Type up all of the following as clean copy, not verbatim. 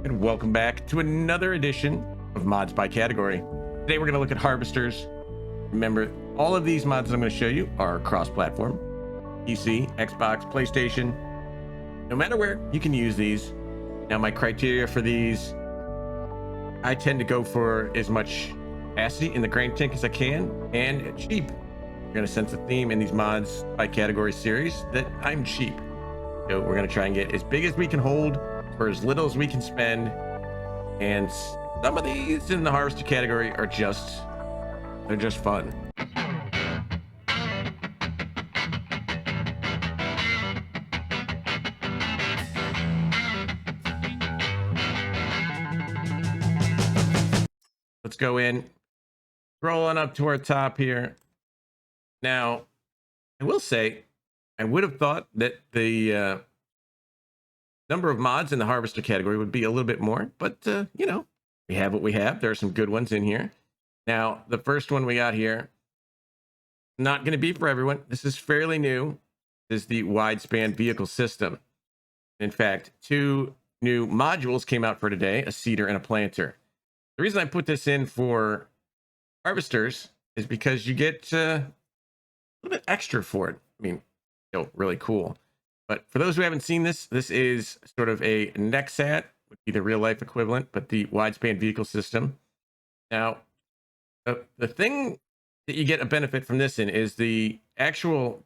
And welcome back to another edition of Mods by Category. Today we're going to look at harvesters. Remember, all of these mods that I'm going to show you are cross-platform. PC, Xbox, PlayStation. No matter where, you can use these. Now my criteria for these, I tend to go for as much capacity in the grain tank as I can and cheap. We're going to sense a theme in these Mods by Category series that I'm cheap. So we're going to try and get as big as we can hold for as little as we can spend. And some of these in the harvester category are they're just fun. Let's go in, rolling up to our top here. Now, I will say, I would have thought that the number of mods in the harvester category would be a little bit more, but you know, we have what we have. There are some good ones in here. Now, the first one we got here, not going to be for everyone. This is fairly new. This is the wide-span vehicle system. In fact, two new modules came out for today, a seeder and a planter. The reason I put this in for harvesters is because you get a little bit extra for it. I mean, still really cool. But for those who haven't seen this, this is sort of a Nexat, would be the real life equivalent, but the wide-span vehicle system. Now, the thing that you get a benefit from this in is the actual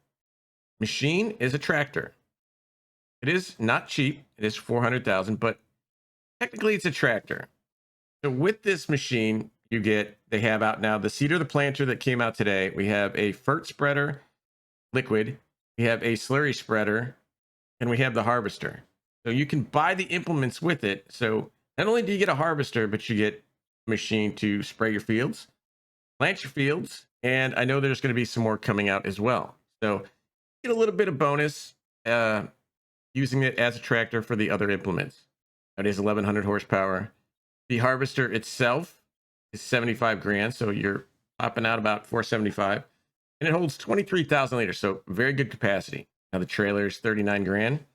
machine is a tractor. It is not cheap. It is 400,000, but technically it's a tractor. So with this machine, they have out now the seeder, the planter that came out today. We have a fert spreader, liquid. We have a slurry spreader, and we have the harvester. So you can buy the implements with it. So not only do you get a harvester, but you get a machine to spray your fields, plant your fields, and I know there's going to be some more coming out as well. So get a little bit of bonus using it as a tractor for the other implements. It is 1100 horsepower. The harvester itself is 75 grand, so you're popping out about 475, and it holds 23,000 liters, so very good capacity. Now the trailer is 39 grand.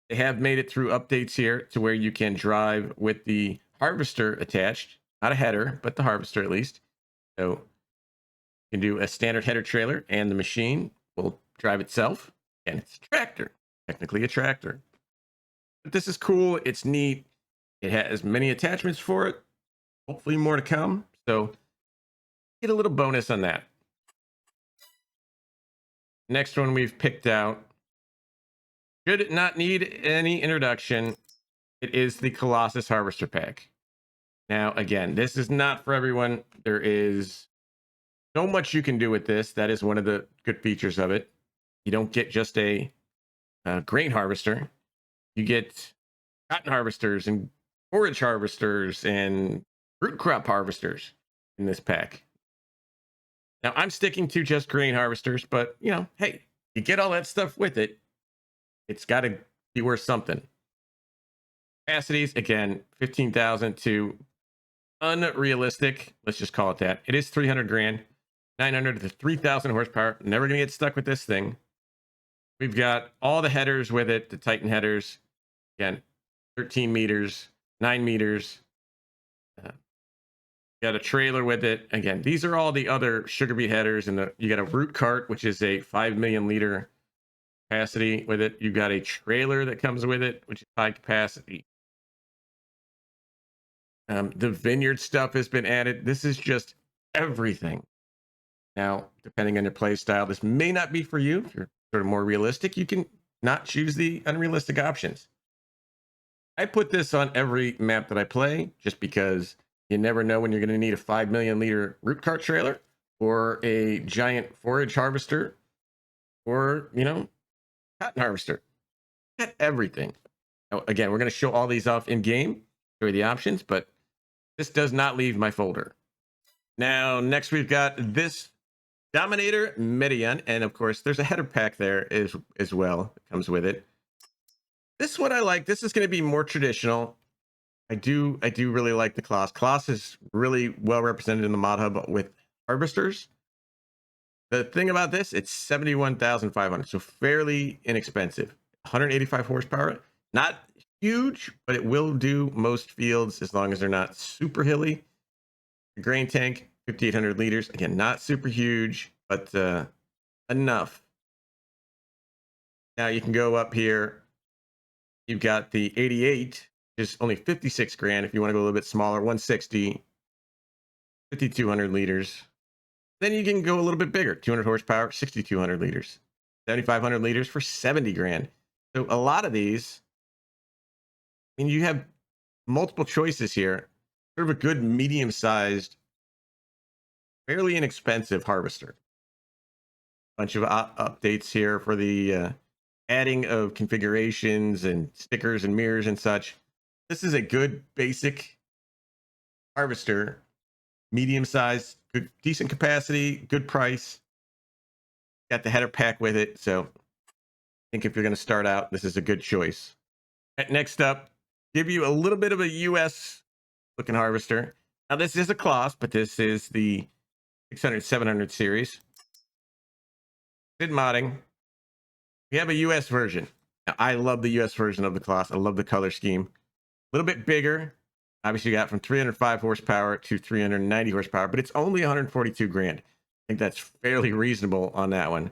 They have made it through updates here to where you can drive with the harvester attached, not a header, but the harvester at least. So you can do a standard header trailer, and the machine will drive itself, and it's a tractor, technically a tractor. But this is cool. It's neat. It has many attachments for it. Hopefully more to come. So get a little bonus on that. Next one we've picked out. Should not need any introduction. It is the Colossus Harvester Pack. Now, again, this is not for everyone. There is so much you can do with this. That is one of the good features of it. You don't get just a grain harvester. You get cotton harvesters and forage harvesters and root crop harvesters in this pack. Now, I'm sticking to just grain harvesters, but, you know, hey, you get all that stuff with it. It's got to be worth something. Capacities, again, 15,000 to unrealistic. Let's just call it that. It is 300 grand, 900 to 3,000 horsepower. Never going to get stuck with this thing. We've got all the headers with it, the Titan headers. Again, 13 meters, 9 meters. Got a trailer with it. Again, these are all the other sugar beet headers, and you got a root cart, which is a 5 million liter capacity with it. You got a trailer that comes with it, which is high capacity. The vineyard stuff has been added. This is just everything. Now, depending on your play style, this may not be for you. If you're sort of more realistic, you can not choose the unrealistic options. I put this on every map that I play just because you never know when you're going to need a 5 million liter root cart trailer or a giant forage harvester or, you know, cotton harvester. Got everything. Now, again, we're going to show all these off in game, show you the options, but this does not leave my folder. Now, next we've got this Dominator Median, and of course, there's a header pack there as well that comes with it. This one I like. This is going to be more traditional. I do really like the Colossus. Colossus is really well represented in the Modhub with harvesters. The thing about this, it's 71,500, so fairly inexpensive. 185 horsepower, not huge, but it will do most fields as long as they're not super hilly. The grain tank, 5,800 liters. Again, not super huge, but enough. Now you can go up here. You've got the 88, which is only 56 grand. If you want to go a little bit smaller, 160, 5,200 liters. Then you can go a little bit bigger, 200 horsepower, 6,200 liters, 7,500 liters for 70 grand. So a lot of these, I mean, you have multiple choices here. Sort of a good medium-sized, fairly inexpensive harvester. Bunch of updates here for the adding of configurations and stickers and mirrors and such. This is a good basic harvester, medium-sized, good, decent capacity, good price. Got the header pack with it, so I think if you're going to start out, this is a good choice. Next up, give you a little bit of a US looking harvester. Now this is a Kloss, but this is the 600 700 series. Good modding. We have a US version. Now, I love the US version of the Kloss. I love the color scheme. A little bit bigger. Obviously, you got from 305 horsepower to 390 horsepower, but it's only 142 grand. I think that's fairly reasonable on that one.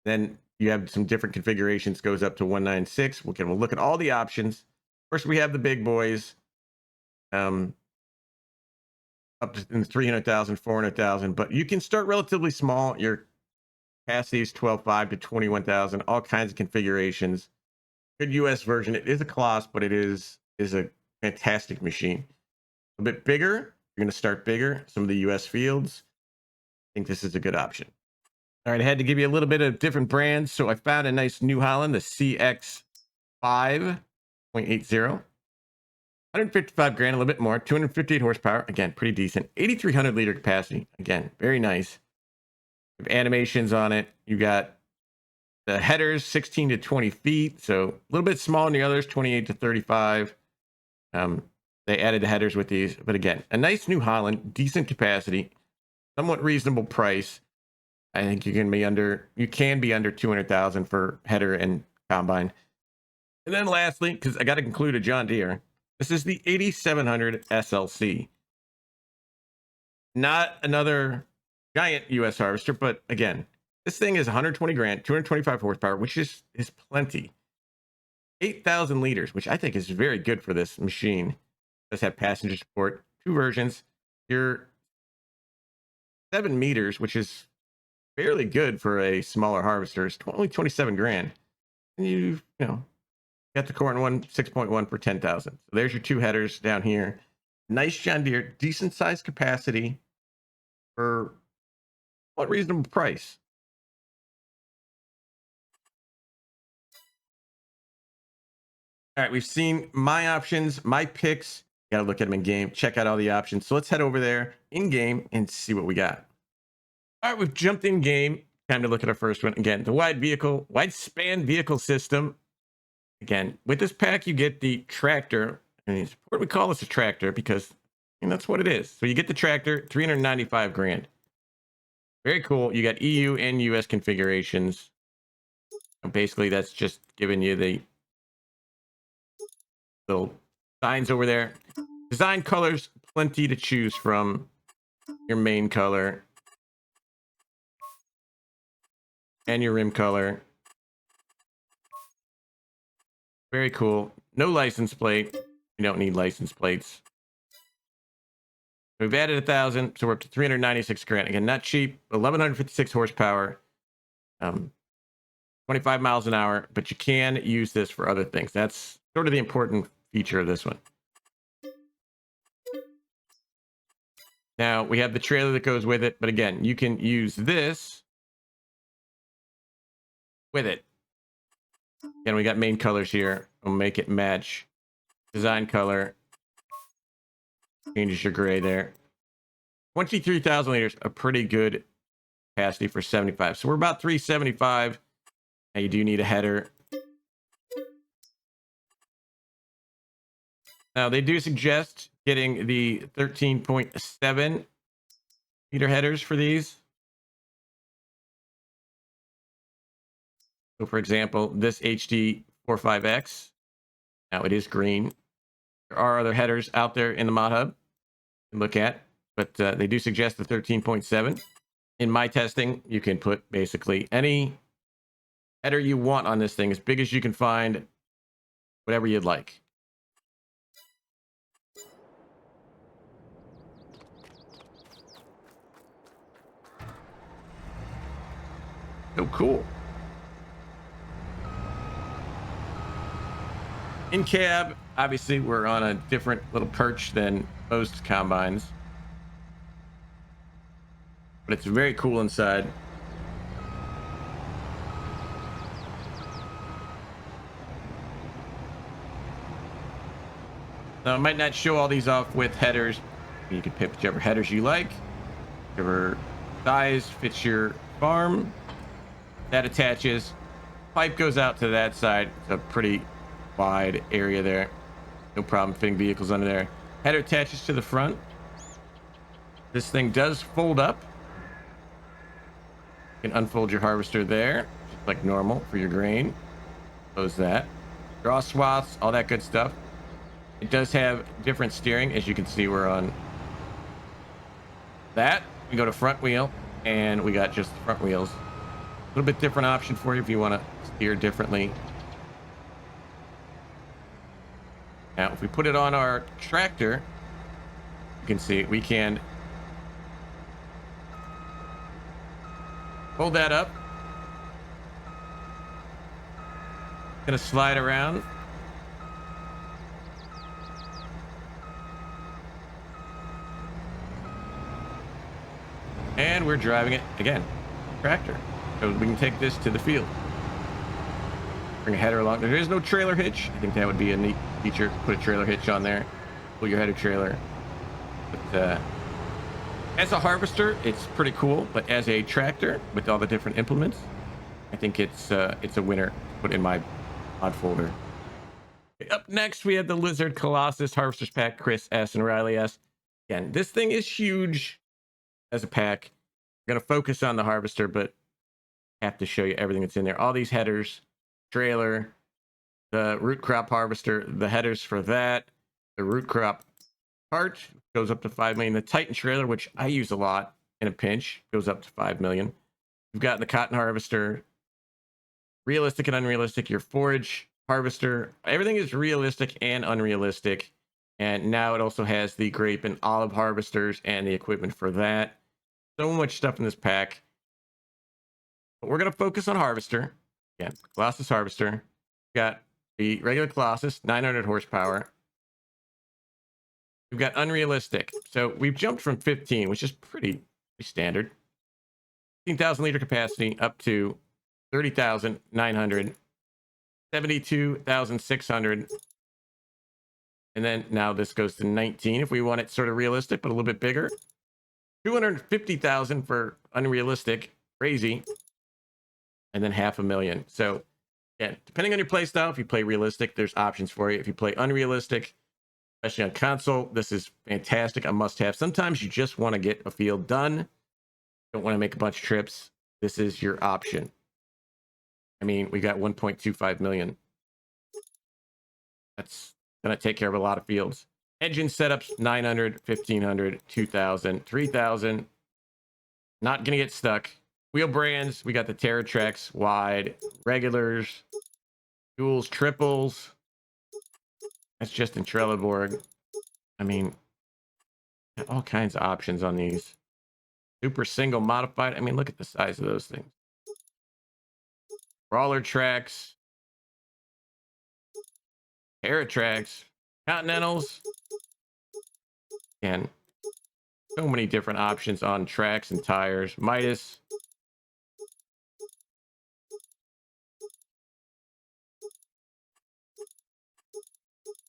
Then you have some different configurations, goes up to 196. We'll look at all the options. First, we have the big boys. Up to 300,000, 400,000, but you can start relatively small. Your capacity is 12.5 to 21,000, all kinds of configurations. Good US version. It is a Kloss, but it is a fantastic machine. A bit bigger. You're going to start bigger. Some of the US fields. I think this is a good option. All right, I had to give you a little bit of different brands. So I found a nice New Holland, the CX 5.80. 155 grand, a little bit more. 258 horsepower. Again, pretty decent. 8,300 liter capacity. Again, very nice. Animations on it. You got the headers 16 to 20 feet, so a little bit smaller than the others, 28 to 35. They added the headers with these, but again, a nice New Holland, decent capacity, somewhat reasonable price. I think you can be under 200,000 for header and combine. And then lastly, because I got to conclude a John Deere, this is the 8700 SLC. Not another giant US harvester, but again, this thing is 120 grand, 225 horsepower, which is plenty. 8,000 liters, which I think is very good for this machine. Does have passenger support, 2 versions. You're 7 meters, which is fairly good for a smaller harvester. It's only 27 grand. And you know, got the corn one, 6.1 for 10,000. So there's your 2 headers down here. Nice John Deere, decent size capacity for what reasonable price. All right, we've seen my options, my picks. Got to look at them in game, check out all the options. So let's head over there in game and see what we got. All right, we've jumped in game. Time to look at our first one. Again, the wide span vehicle system. Again, with this pack, you get the tractor. And it's important we call this a tractor because that's what it is. So you get the tractor, 395 grand. Very cool. You got EU and US configurations. And basically, that's just giving you the little signs over there. Design colors, plenty to choose from. Your main color and your rim color. Very cool. No license plate. You don't need license plates. We've added 1,000, so we're up to 396 grand. Again, not cheap. 1,156 horsepower. 25 miles an hour, but you can use this for other things. That's sort of the important feature of this one. Now, we have the trailer that goes with it, but again, you can use this with it. Again, we got main colors here. We'll make it match. Design color. Changes your gray there. 23,000 liters, a pretty good capacity for 75. So we're about 375. Now you do need a header. Now they do suggest getting the 13.7 meter headers for these. So for example, this HD 45X Now it is green. There are other headers out there in the Modhub to look at, but they do suggest the 13.7. In my testing, you can put basically any header you want on this thing, as big as you can find, whatever you'd like. So cool. In cab, obviously, we're on a different little perch than most combines, but it's very cool inside. Now, I might not show all these off with headers. You can pick whichever headers you like, whichever size fits your farm. That attaches. Pipe goes out to that side. It's a pretty wide area there. No problem fitting vehicles under there. Header attaches to the front. This thing does fold up. You can unfold your harvester there, just like normal for your grain. Close that. Draw swaths, all that good stuff. It does have different steering. As you can see, we're on that. We go to front wheel, and we got just the front wheels. A little bit different option for you if you want to steer differently. Now, if we put it on our tractor, you can see we can hold that up. Gonna slide around. And we're driving it again, tractor. So we can take this to the field. Bring a header along. There is no trailer hitch. I think that would be a neat feature. Put a trailer hitch on there. Pull your header trailer. But as a harvester, it's pretty cool. But as a tractor with all the different implements, I think it's a winner. Put in my mod folder. Okay, up next, we have the Lizard Colossus Harvesters Pack. Chris S and Riley S. Again, this thing is huge as a pack. I'm gonna focus on the harvester, but have to show you everything that's in there. All these headers, trailer, the root crop harvester, the headers for that, the root crop cart goes up to 5 million. The Titan trailer, which I use a lot in a pinch, goes up to 5 million. We've got the cotton harvester, realistic and unrealistic, your forage harvester. Everything is realistic and unrealistic. And now it also has the grape and olive harvesters and the equipment for that. So much stuff in this pack. But we're going to focus on harvester. Again, Colossus harvester. We've got the regular Colossus, 900 horsepower. We've got unrealistic. So we've jumped from 15, which is pretty standard. 15,000 liter capacity up to 30,900, 72,600. And then now this goes to 19 if we want it sort of realistic, but a little bit bigger. 250,000 for unrealistic, crazy. And then 500,000. So yeah, depending on your play style, if you play realistic, there's options for you. If you play unrealistic, especially on console, this is fantastic. A must have. Sometimes you just want to get a field done. Don't want to make a bunch of trips. This is your option. I mean, we got 1.25 million. That's going to take care of a lot of fields. Engine setups, 900, 1500, 2000, 3000. Not going to get stuck. Wheel brands, we got the TerraTrex wide, regulars, duals, triples. That's just in Trelleborg. I mean, all kinds of options on these. Super single modified. I mean, look at the size of those things. Crawler tracks, TerraTrex, Continentals, and so many different options on tracks and tires. Midas.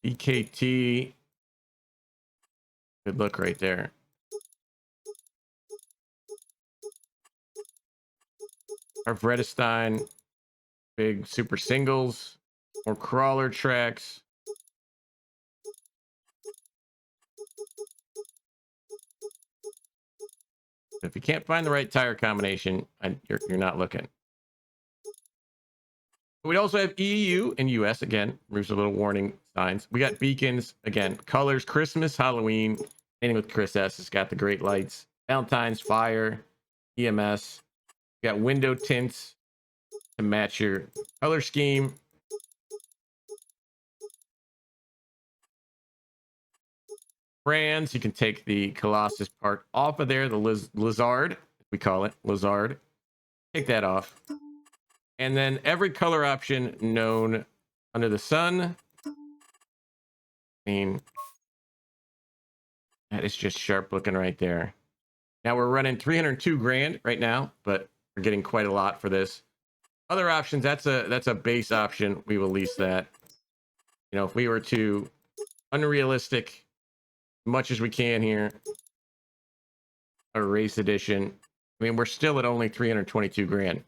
EKT. Good look right there. Our Vredestein. Big super singles. More crawler tracks. If you can't find the right tire combination, you're not looking. We also have EU and US. Again, there's a little warning signs. We got beacons again, colors, Christmas, Halloween. Anything with Chris S has got the great lights. Valentine's, fire, EMS. We got window tints to match your color scheme. Brands, you can take the Colossus part off of there, the lizard, we call it lizard. Take that off. And then every color option known under the sun. I mean, that is just sharp looking right there. Now we're running 302 grand right now, but we're getting quite a lot for this. Other options, that's a base option. We will lease that. You know, if we were to unrealistic much as we can here, a race edition, I mean, we're still at only 322 grand.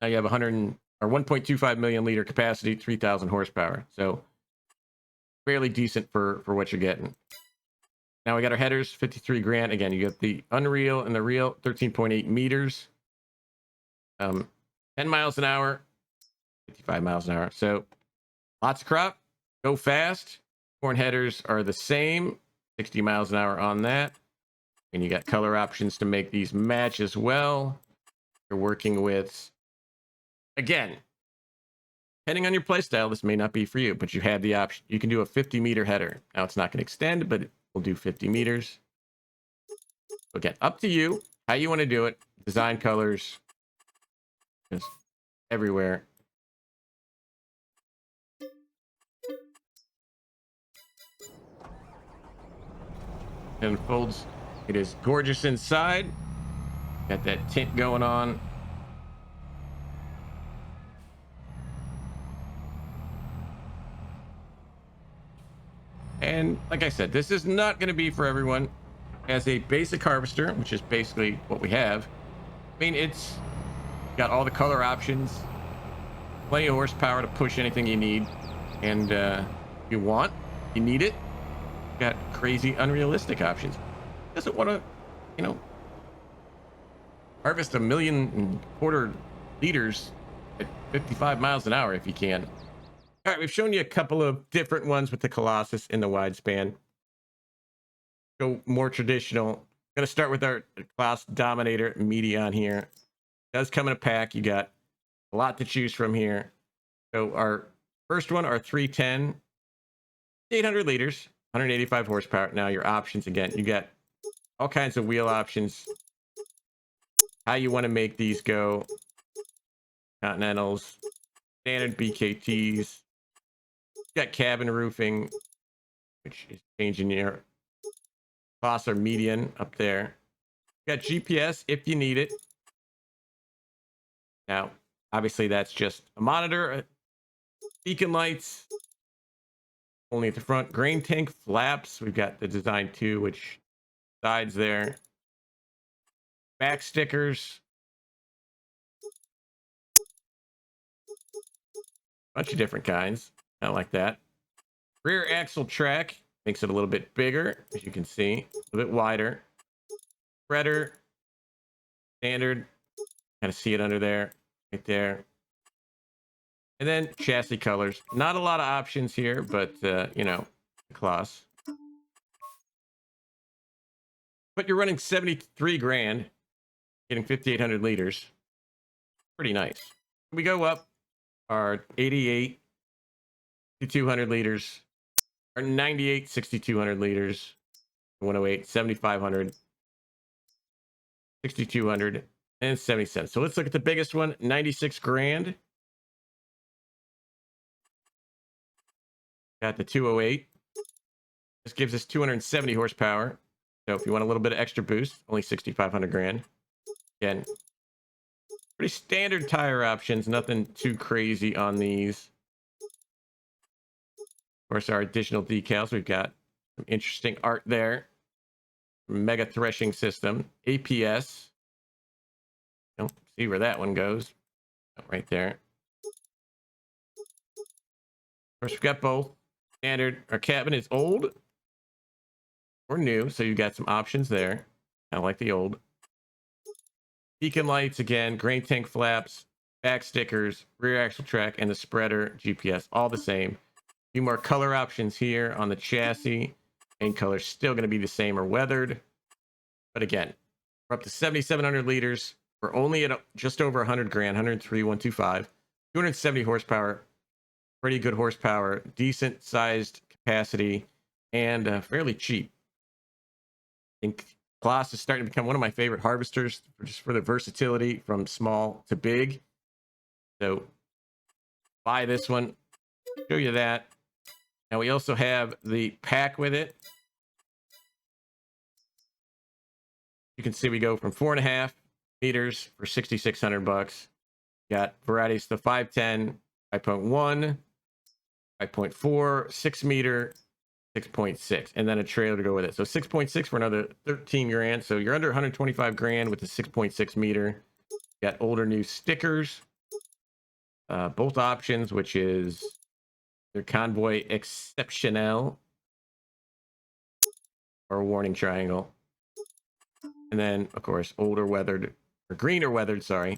Now you have 1.25 million liter capacity, 3,000 horsepower. So fairly decent for what you're getting. Now we got our headers, 53 grand. Again, you get the Unreal and the Real, 13.8 meters. 10 miles an hour, 55 miles an hour. So lots of crop, go fast. Corn headers are the same, 60 miles an hour on that. And you got color options to make these match as well. You're working with, again, depending on your playstyle, this may not be for you, but you have the option. You can do a 50-meter header. Now it's not going to extend, but we'll do 50 meters. Again, up to you, how you want to do it. Design colors, just everywhere. And folds. It is gorgeous inside. Got that tint going on. And like I said, this is not going to be for everyone. As a basic harvester, which is basically what we have, I mean, it's got all the color options, plenty of horsepower to push anything you need, and you want, you need it. Got crazy, unrealistic options. Doesn't want to, you know, harvest 1.25 million liters at 55 miles an hour if you can. All right, we've shown you a couple of different ones with the Colossus in the wide span. Go more traditional. Gonna start with our class dominator Medion here. Does come in a pack. You got a lot to choose from here. So our first one, our 310, 800 liters, 185 horsepower. Now your options again, you got all kinds of wheel options. How you want to make these go. Continentals, standard BKTs. You got cabin roofing, which is changing your class or median up there. You got GPS if you need it. Now, obviously that's just a monitor, beacon lights, only at the front. Grain tank flaps. We've got the design 2, which sides there. Back stickers. Bunch of different kinds. I like that. Rear axle track makes it a little bit bigger, as you can see, a little bit wider. Spreader, standard, kind of see it under there, right there. And then chassis colors. Not a lot of options here, but you know, class. But you're running 73 grand, getting 5,800 liters. Pretty nice. We go up our 88, 200 liters, our 98, 6,200 liters, 108, 7,500, 6,200, and 77. So let's look at the biggest one, 96 grand. Got the 208. This gives us 270 horsepower. So if you want a little bit of extra boost, only 6,500 grand. Again, pretty standard tire options, nothing too crazy on these. Of course, our additional decals, we've got some interesting art there. Mega threshing system, APS. Don't see where that one goes. Right there. Of course, we've got both. Standard, our cabin is old or new, so you've got some options there. I like the old. Beacon lights again, grain tank flaps, back stickers, rear axle track, and the spreader GPS, all the same. A few more color options here on the chassis. Main color's still going to be the same or weathered. But again, we're up to 7,700 liters. We're only at just over 100 grand, 103,125, 270 horsepower. Pretty good horsepower, decent sized capacity, and fairly cheap. I think Claas is starting to become one of my favorite harvesters, just for the versatility from small to big. So buy this one. Show you that. Now we also have the pack with it. You can see we go from 4.5 meters for 6,600 bucks. Got varieties to 510, 5.1, 5.4, 6 meter, 6.6, and then a trailer to go with it. So 6.6 for another 13 grand. So you're under 125 grand with the 6.6 meter. Got older new stickers, both options, which is their Convoy Exceptionnel or Warning Triangle. And then, of course, older weathered, or greener weathered, sorry.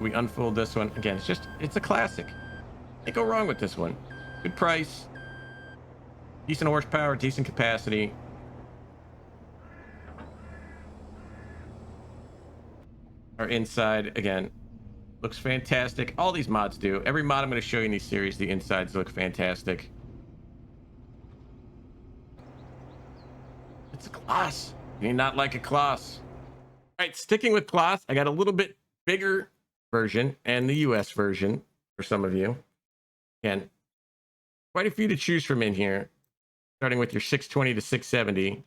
We unfold this one. Again, it's a classic. Can't go wrong with this one. Good price. Decent horsepower, decent capacity. Our inside, again, looks fantastic. All these mods do. Every mod I'm going to show you in these series, the insides look fantastic. It's a Claas. You not like a Claas. All right, sticking with Claas, I got a little bit bigger version and the US version for some of you. Again, quite a few to choose from in here, starting with your 620 to 670,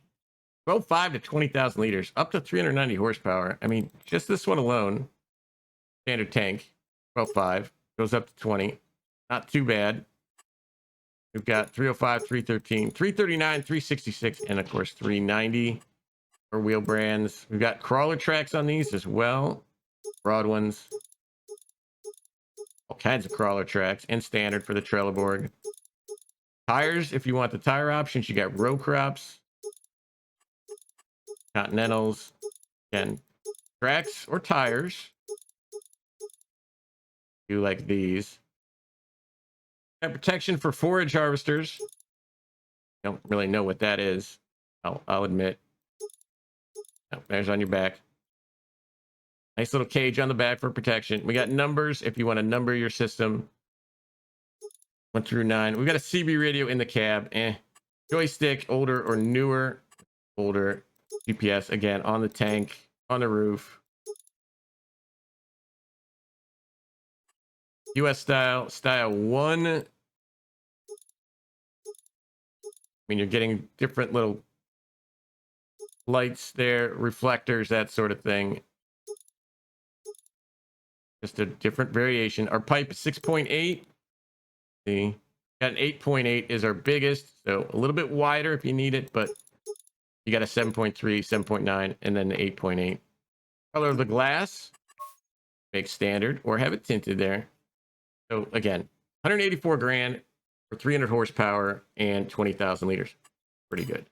12.5 to 20,000 liters, up to 390 horsepower. I mean, just this one alone, standard tank, 12.5, goes up to 20. Not too bad. We've got 305, 313, 339, 366, and of course 390 for wheel brands. We've got crawler tracks on these as well, broad ones. All kinds of crawler tracks, and standard for the Trelleborg. Tires, if you want the tire options, you got row crops, Continentals, and tracks or tires. You like these. Got protection for forage harvesters. Don't really know what that is. I'll admit. Oh, there's on your back. Nice little cage on the back for protection. We got numbers if you want to number your system. 1 through 9. We've got a CB radio in the cab. Joystick, older or newer. Older. GPS, again, on the tank, on the roof. US style 1. I mean, you're getting different little lights there, reflectors, that sort of thing. Just a different variation. Our pipe is 6.8. See, got an 8.8 is our biggest, so a little bit wider if you need it, but you got a 7.3, 7.9, and then the 8.8. Color of the glass, make standard or have it tinted there. So again, 184 grand for 300 horsepower and 20,000 liters. Pretty good.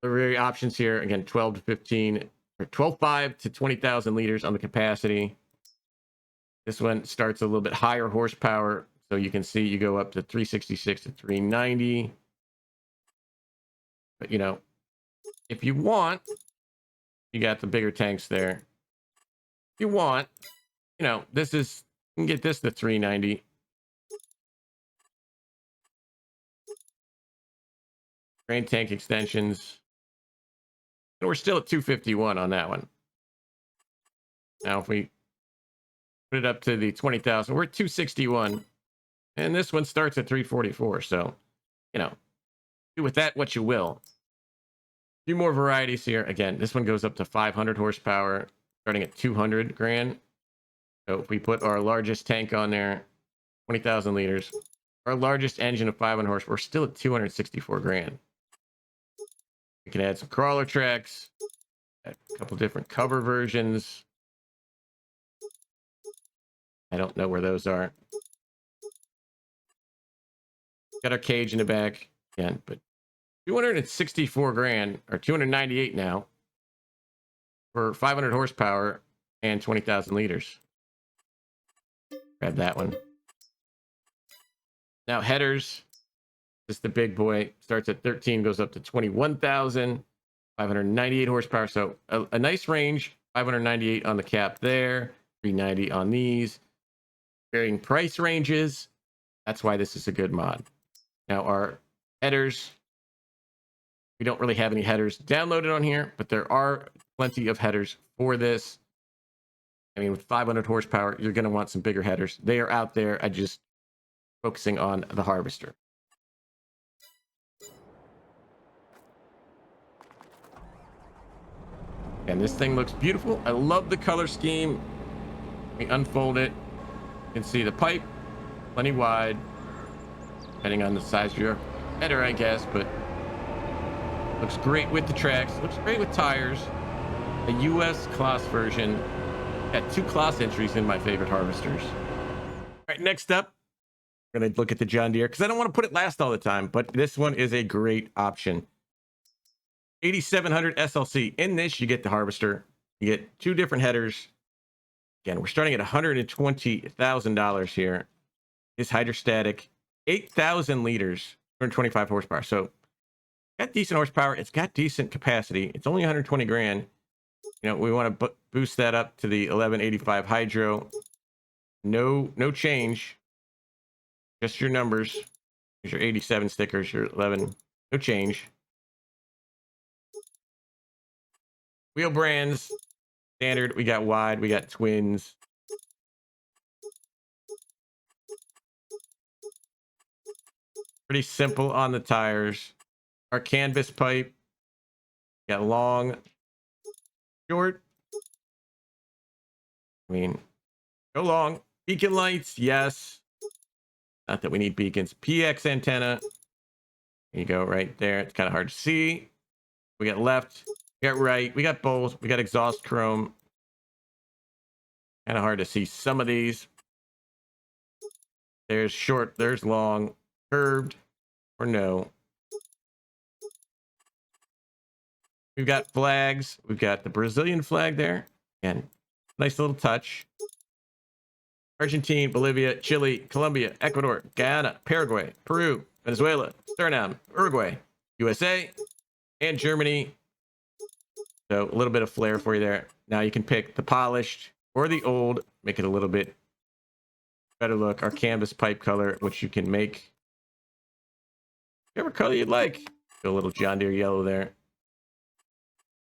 The rear options here, again, 12 to 15, or 12.5 to 20,000 liters on the capacity. This one starts a little bit higher horsepower. So you can see you go up to 366 to 390. But, you know, if you want, you got the bigger tanks there. If you want, you know, this is, you can get this to 390. Grain tank extensions. And we're still at 251 on that one. Now, if we put it up to the 20,000, we're at 261. And this one starts at 344. So, you know, do with that what you will. A few more varieties here. Again, this one goes up to 500 horsepower, starting at 200 grand. So if we put our largest tank on there, 20,000 liters, our largest engine of 500 horsepower, we're still at 264 grand. We can add some crawler tracks, a couple different cover versions. I don't know where those are. Got our cage in the back again, but 264 grand or 298 now for 500 horsepower and 20,000 liters. Grab that one. Now headers, this is the big boy, starts at 13, goes up to 21,000, 598 horsepower. So a nice range, 598 on the cap there, 390 on these. Varying price ranges. That's why this is a good mod. Now our headers, we don't really have any headers downloaded on here, but there are plenty of headers for this. I mean, with 500 horsepower, you're going to want some bigger headers. They are out there. I just focusing on the harvester. And this thing looks beautiful. I love the color scheme. Let me unfold it. You can see the pipe, plenty wide, depending on the size of your header, I guess, but looks great with the tracks. Looks great with tires. A US class version. Got 2 class entries in my favorite harvesters. All right, next up, we're going to look at the John Deere because I don't want to put it last all the time, but this one is a great option. 8700 SLC. In this, you get the harvester. You get 2 different headers. Again, we're starting at $120,000 here. It's hydrostatic, 8,000 liters, 225 horsepower. So got decent horsepower. It's got decent capacity. It's only 120 grand. You know, we want to boost that up to the 1185 hydro. No change. Just your numbers. Here's your 87 stickers, your 11. No change. Wheel brands, standard. We got wide. We got twins. Pretty simple on the tires. Our canvas pipe. Got long, short. I mean, go long. Beacon lights, yes. Not that we need beacons. PX antenna. There you go, right there. It's kind of hard to see. We got left. We got right. We got both. We got exhaust chrome. Kind of hard to see some of these. There's short. There's long. Curved or no. We've got flags. We've got the Brazilian flag there. And nice little touch. Argentina, Bolivia, Chile, Colombia, Ecuador, Guyana, Paraguay, Peru, Venezuela, Suriname, Uruguay, USA, and Germany. So a little bit of flair for you there. Now you can pick the polished or the old, make it a little bit better look. Our canvas pipe color, which you can make whatever color you'd like. Go a little John Deere yellow there.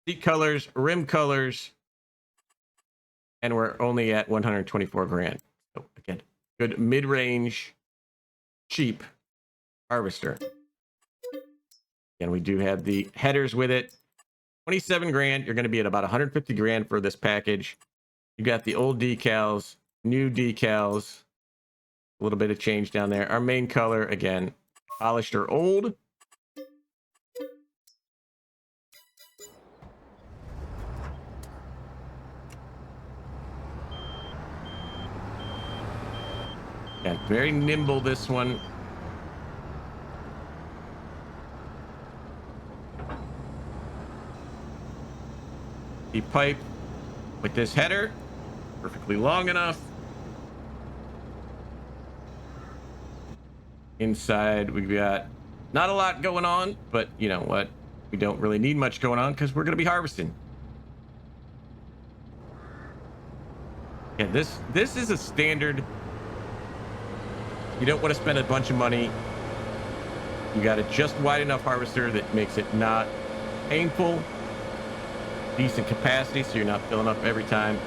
Seat colors, rim colors, and we're only at 124 grand. So again, good mid-range, cheap harvester. And we do have the headers with it. 27 grand. You're going to be at about 150 grand for this package. You got the old decals, new decals, a little bit of change down there. Our main color, again, polished or old. Yeah, very nimble, this one. The pipe with this header, perfectly long enough. Inside, we've got not a lot going on, but you know what? We don't really need much going on because we're going to be harvesting. Yeah, this is a standard. You don't want to spend a bunch of money. You got a just wide enough harvester that makes it not painful. Decent capacity, so you're not filling up every time.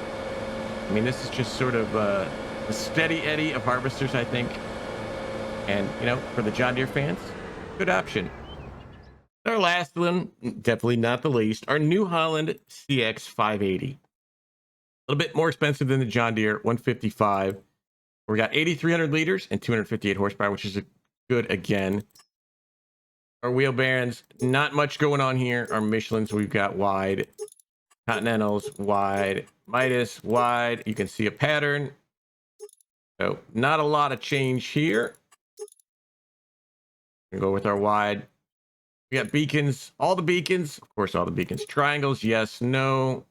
I mean, this is just sort of a steady eddy of harvesters, I think. And, you know, for the John Deere fans, good option. Our last one, definitely not the least, our New Holland CX 580. A little bit more expensive than the John Deere 155. We got 8,300 liters and 258 horsepower, which is a good again. Our wheel bearings, not much going on here. Our Michelins, we've got wide. Continentals, wide. Midas, wide. You can see a pattern. So not a lot of change here. We go with our wide. We got beacons, all the beacons, of course, all the beacons. Triangles, yes, no.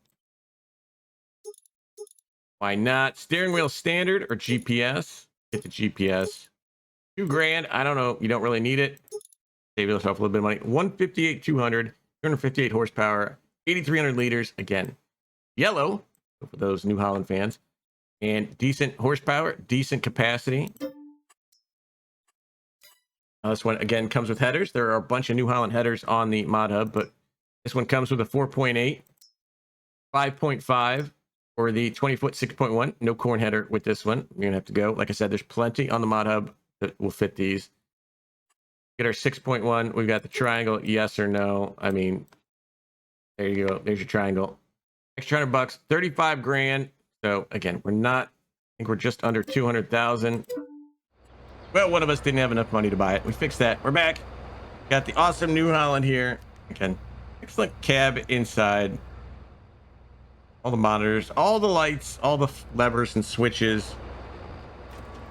Why not? Steering wheel standard or GPS? Get the GPS. $2,000. I don't know. You don't really need it. Save yourself a little bit of money. 158, 200, 258 horsepower, 8,300 liters. Again, yellow for those New Holland fans, and decent horsepower, decent capacity. This one again comes with headers. There are a bunch of New Holland headers on the Modhub, but this one comes with a 4.8, 5.5, or the 20-foot 6.1. No corn header with this one. You're gonna have to go. Like I said, there's plenty on the Modhub that will fit these. Get our 6.1. We've got the triangle, yes or no. I mean, there you go. There's your triangle. Extra $100, 35 grand. So again, we're not. I think we're just under 200,000. Well, one of us didn't have enough money to buy it. We fixed that. We're back. Got the awesome New Holland here. Again, excellent cab inside. All the monitors, all the lights, all the levers and switches.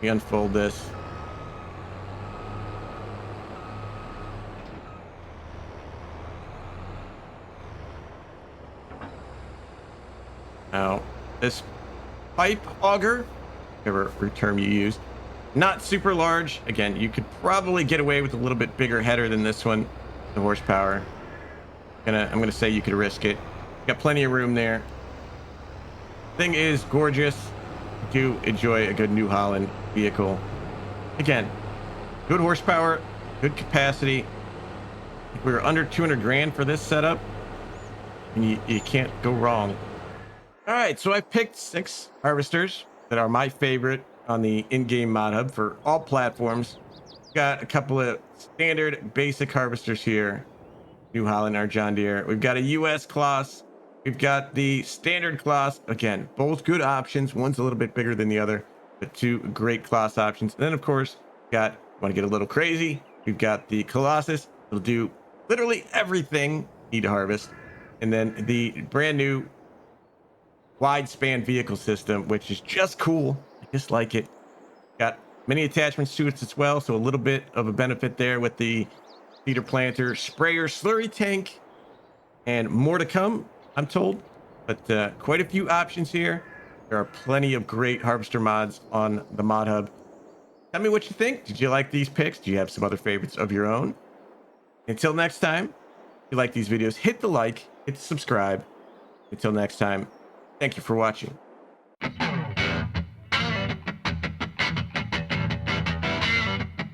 We unfold this. Now, this pipe auger, whatever term you use, not super large. Again, you could probably get away with a little bit bigger header than this one. The horsepower. I'm gonna say you could risk it. Got plenty of room there. Thing is gorgeous. Do enjoy a good New Holland vehicle. Again, good horsepower, good capacity. We were under 200 grand for this setup, and you can't go wrong. All right, so I picked 6 harvesters that are my favorite on the in-game Modhub for all platforms. Got a couple of standard basic harvesters here. New Holland, our John Deere. We've got a US class. We've got the standard class. Again, both good options. One's a little bit bigger than the other, but 2 great class options. And then, of course, want to get a little crazy, we've got the Colossus. It'll do literally everything you need to harvest. And then the brand new wide span vehicle system, which is just cool. I just like it. Got many attachments to it as well, so a little bit of a benefit there with the feeder planter, sprayer, slurry tank, and more to come, I'm told. But quite a few options here. There are plenty of great harvester mods on the Modhub. Tell me what you think. Did you like these picks? Do you have some other favorites of your own? Until next time, if you like these videos, hit the like, hit the subscribe. Until next time, thank you for watching.